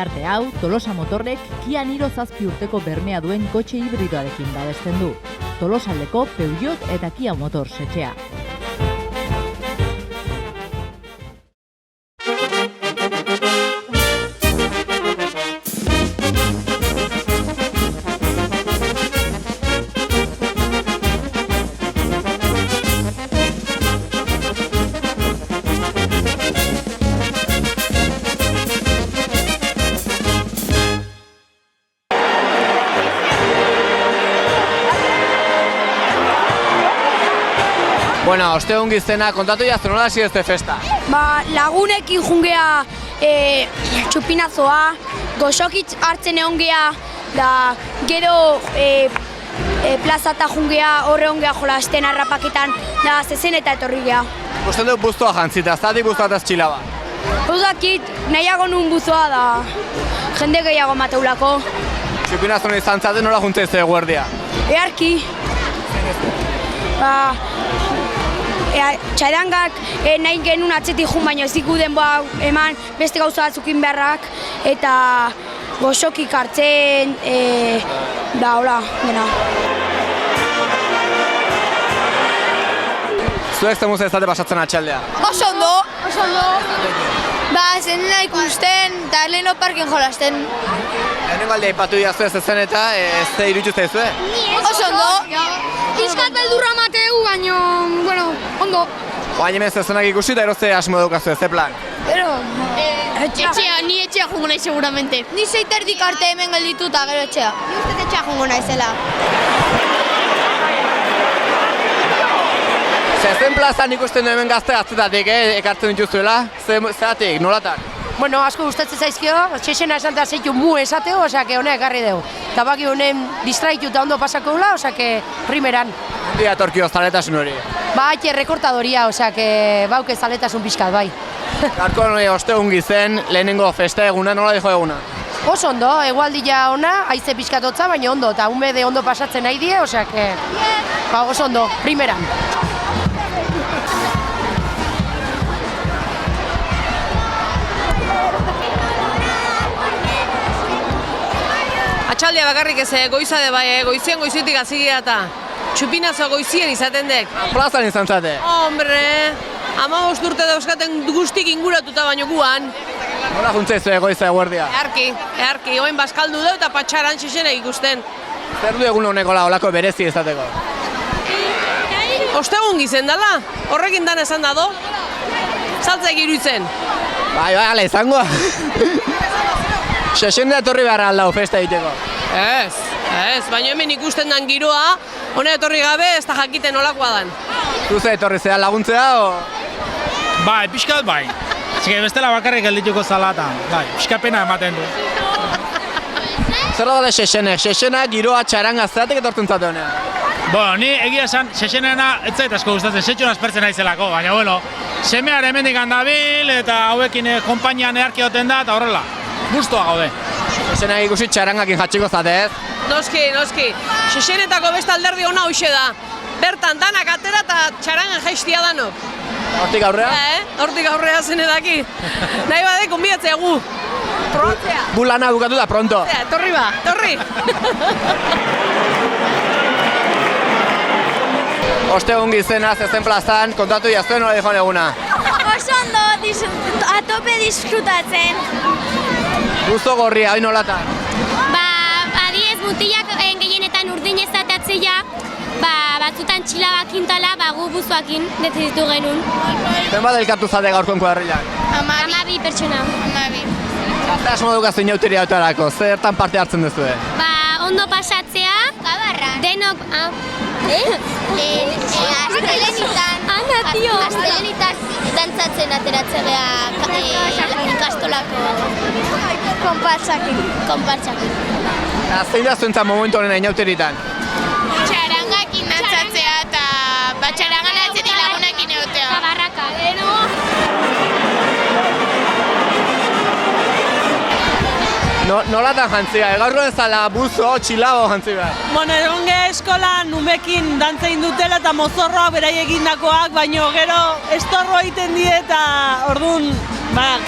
Tarte hau, Tolosa Motorrek Kia Niro 7 urteko bermea duen kotxe hibridoarekin babesten du. Tolosaldeko Peugeot eta Kia Motors etxea. Bueno, ostegun giztena, kontatu jaztu nola hasi este festa? Lagunekin jungea txupinazoa, goxokitz hartzen egon gea, da gero plazata jungea, horre ongea jolasten harrapaketan, da zezen eta etorri gea. Gusten dut buztua jantzita, ez datik buztua eta txilaba? Uzakit, nahiago nun buzoa da, jende gehiago mateulako. Txupinazona izan zaten nola juntzea izte guardia? Earki. Txarangak nahi genuen atzetik jun, baina ez diku denboa eman beste gauza batzukin beharrak eta goxokik hartzen, da hola, dena. Zuek zemuz ez date pasatzen atxaldea? Oso ondo. Zenena ikusten eta leheno parken jolasten. Lehenengo alde aipatu diazu ez zen eta ez da iruditu zaizue? Oso ondo. Pizkat beldurra mateu, baina, bueno, ondo. Baina hemen zezenak ikusi eta eroze asmo daukazu, ze plan? Etxea, ni etxea jungo nahi seguramente. Ni zeiterdik arte hemen gelditu eta gero etxea. Ni ustez etxea jungo naizela. Zezen plazan ikusten du hemen gaztetatik, ekartzen dituzuela, zeratik, nolatan? Bueno, asko gustatzen zaizkio, txexena esan da zeitu mu esateo, osake honek ekarri dugu. Eta baki honen distraitu eta ondo pasako gula, osake primeran. Dia torkio zaletasun hori? Bai, rekortadoria, osake bauke zaletasun pixkat, bai. Garko ostegun gizen, lehenengo festa eguna, nola dijo eguna? Oso ondo, egualdia ona, haize pixkatotza, baina ondo, eta umede ondo pasatzen nahi die, osake, oso ondo, primeran. Atxaldea bakarrik ez, goizade bai, goizitik hazigia eta txupinazoa goizien izaten dek. Plazan izan zate? Hombre, 15 urte dauzkaten guztik inguratuta baino guan. Nola juntzeizu goiza eguerdia? Earki, oen bazkaldu dut eta patxaran txexena ikusten. Zer du egun honekola olako berezi izateko? Ostegun gizen dala, horrekin dan esan dado, saltzek iruditzen. Bai, ala izango. Sesendea etorri beharra aldau festa egiteko? Ez, baina hemen ikusten dan giroa, hone etorri gabe ez da jakiten olakoa dan. Zuze etorri zea laguntzea o? Bai, pixkat bai. Zike bestela bakarrik geldituko zalatan, bai, pixkapena ematen du. Zer da Sexenek? Sexena giroa txaranga zeratik etortzen zate honean? Bueno, ni egia esan, Sexenena ez zait asko gustatzen, setxun aspertzen naizelako, baina bueno, semear hemendik handabil eta hauekin konpainian earki oten da eta horrela. Guztua gaude. Sexenak ikusi txarangakin jatxiko zate ez? Noski. Sexenetako beste alderdi ona hoxe da. Bertan danak atera eta txarangan jaiztia danok. Hortik aurrea? Hortik aurrea zen edaki. Nahi bade, konbidatzea gu. Probatzea. Gu lana bukatu da pronto. Torri ba, torri. Ostegun gizena zezen plazan, kontatu jaztuen nola dijoan eguna? Oso ondo, atope disfrutatzen. Gusto gorria, hori nolatan? Adiez mutilak gehienetan urdin ezatatzea, batzutan txilabakin tala, gu buzoakin deziditu genuen. Zenbat elkartu zate gaurkoen kuadrillan? 12 pertsona. Zer asmo dukazu inauteria autarako, zertan parte hartzen duzue? Ondo pasatzea, denok... Astelenitan dantzatzen ateratzea ikastolako konpartsakin. Zein da zuentzat momentu honen inauteritan? Txarangakin dantzatzea eta txarangan atzetik lagunekin egotea. Tabarraka. Nolatan jantzia, gaurro ezala buzo, txilabo jantzi behar? Bueno, egon geha eskolan umekin dantzein dutela eta mozorroak berai egindakoak, baino gero estorro egiten die eta orduan,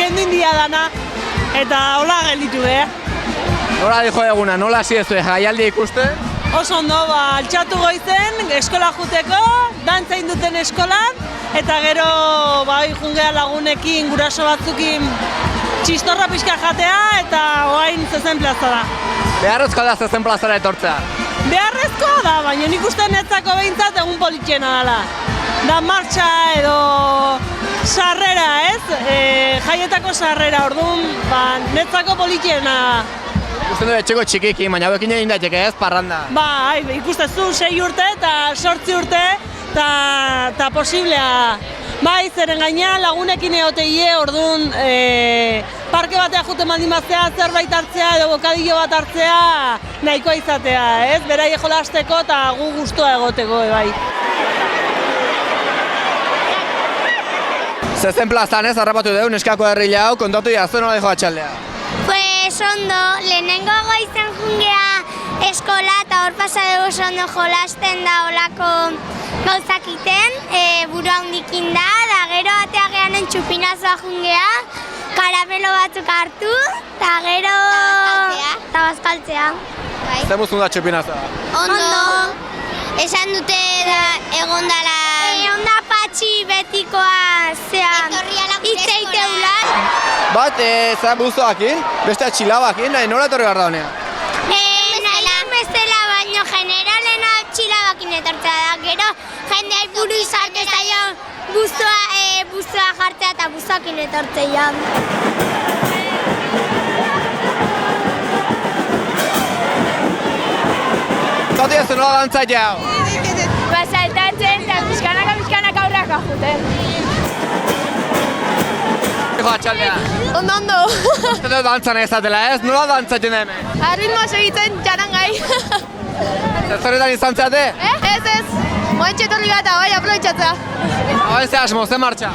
kendu india dana. eta hola gelditu, Nola dijo eguna, nola hasi ez jaialdi ikuste? Oso ondo, altxatu goizen, eskola juteko, dantzain duten eskolan, eta gero jungea lagunekin, guraso batzukin txistorra pixka jatea, eta oain zezen plazara. Beharrezkoa da zezen plazara etortzea. Beharrezkoa da, baina nik uste netzako behintzat egun politxena dela. Da martxa edo sarrera, jaietako sarrera, orduan netzako politxena. Ikusten du etxeko txikiki, baina hauekin egin daiteke ez, parranda. Ikustezu 6 urte eta 8 urte eta posiblea. Zeren gainean lagunekin egoteie, orduan parke batea juten baldin baztea, zerbait hartzea edo bokadillo bat hartzea nahikoa izatea, ez? Beraie jolasteko eta gu guztua egoteko, bai. Zezen plazan ez, harrapatu dugu neskako herrila hau, kontatu jaztu nola dijo atxaldea. Pues ondo, lehenengo goizen jungea eskola eta hor pasa dugu ondo jolasten da olako gauzak iten, burua hundikin da gero ateagean txupinazoa jungea, karamelo batzuk hartu, eta gero bazkaltzea. Zer muzun da txupinazoa? Ondo, esan dute egon dala... Egon da patxi betikoa, zean, itzeite ulan. Bat, zera buzoakin, beste atxilabakin, nola etorri behar da honean? Nahi bezala baino generalena atxilabakin etortzea da, gero jendeai buru izarte zaio buzoa jartzea eta buzoakin etortzea. Zatu jaztu nola dantzaitea hau? Saltatzen eta pixkanak aurraka juten. Dijo atxaldea. Ondo. Uste dut dantzan ezatela ez? Nola dantzatzen da hemen? Arritmo segitzen txarangai. Zerzoretan izan zeate? Ez. Moentxe etorri gata, bai, aprobetxatzea. Hauen ze asmo, ze martxa?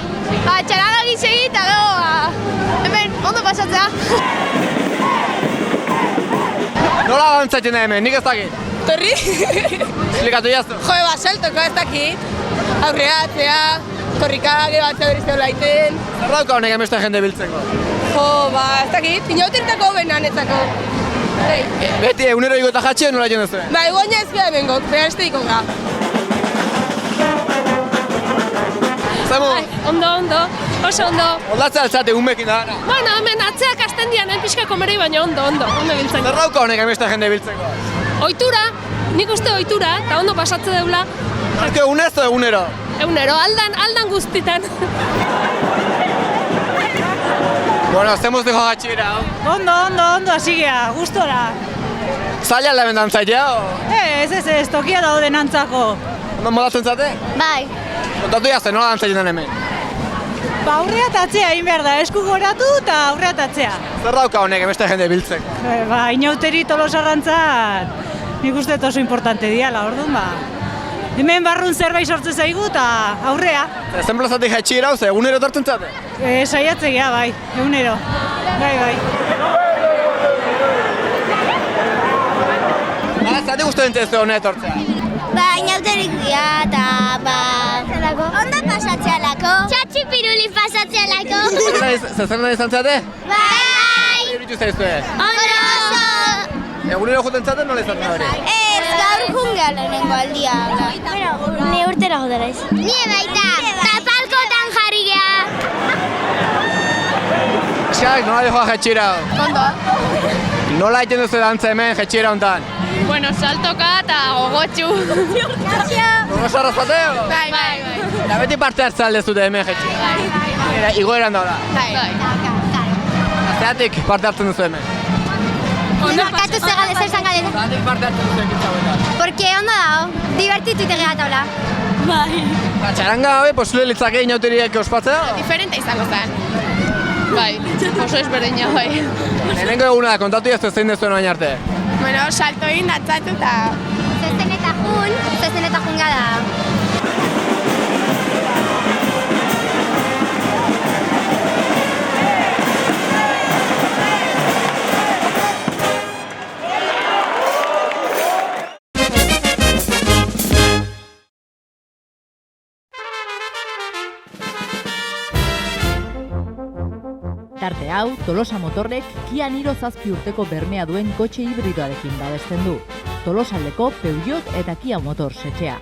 Txarangagi segi eta gero, hemen, ondo pasatzea. Nola dantzatzen da hemen, nik ez dakit? Torri? Esplikatu jaztu. Saltoko ez dakit. Aurreatzea, korrikak, batzea berrizte olaiten. Zer dauka honek emeste jende biltzeko? Ez dakit, inautirtako benan etzako. Beti egunero igota jatxe nola egin duzuen? Egoina ez gara hemen gok, behar este ikonga. Zemu? Ondo, oso ondo. Oldatzea altzate unbekin da gana. Bueno, hemen atzeak asten dian, pixka komerei, baina ondo biltzen. Zer dauka honek emeste jende biltzeko? Oitura, nik uste oitura, eta ondo pasatze deula. Ezke egunez o egunero? Egunero, aldan guztitan. Bueno, zemuz dijo gatxira, hau? Ondo, hasi geha, gustora. Zaila alda bendan zaitea, o? Ez, tokia daude nantzako. Ondo modatzen zate? Bai. Kontatu jazte, nola dantzatzen den hemen? Aurrea tatzea egin behar da, esku goratu eta aurrea tatzea. Zer dauka honek emeste jende biltzeko? Inauteri tolosarrantzat, nik uste oso importante diala, orduan Hemen barrun zerbait sortzen zaigu eta aurrea. Zen plazatik jaitxira, ze egunero tortzen zate? Saiatze geha, bai, egunero. Bai. Zati guztu dintzen honet etortzea? Inauterik dira eta ondo pasatzea lako. Txatxi piruli pasatzea lako. Zer nahi izan zate? Bai! Iritu zaizue? Ondo! Egunero juten zate, nola izan da hori? Ez, gaur jungea lehenengo aldia. Ni urtera jodera iz. Nie baita, tapalkotan jarri geha. Eskak, nola dijoa jetxira? Ondo. Nola egiten duzu dantza hemen jetxira hontan? Bueno, saltoka eta gogotxu. Gogo sarrazate? Bai. Eta beti parte hartza aldezute hemen jetxira? Bai. Igoeran daula? Bai. Zeratik parte hartzen duzu hemen? Markatu zer zan galera. Zeratik parte hartzen duzu ekin txabuetan? Porque ondo dago, divertitu itegea taula. Bai. Txaranga gabe, posule litzake inauteriak ospatzea? Diferente izango zen. Bai, oso ezberdina bai. Lehenengo eguna da, kontatu jaztu zein dezuen oain arte? Bueno, saltoin datzatu eta... Zezen eta junga da. Tarte hau, Tolosa Motorrek Kia Niro 7 urteko bermea duen kotxe hibridoarekin babesten du. Tolosaldeko Peugeot eta Kia Motors etxea.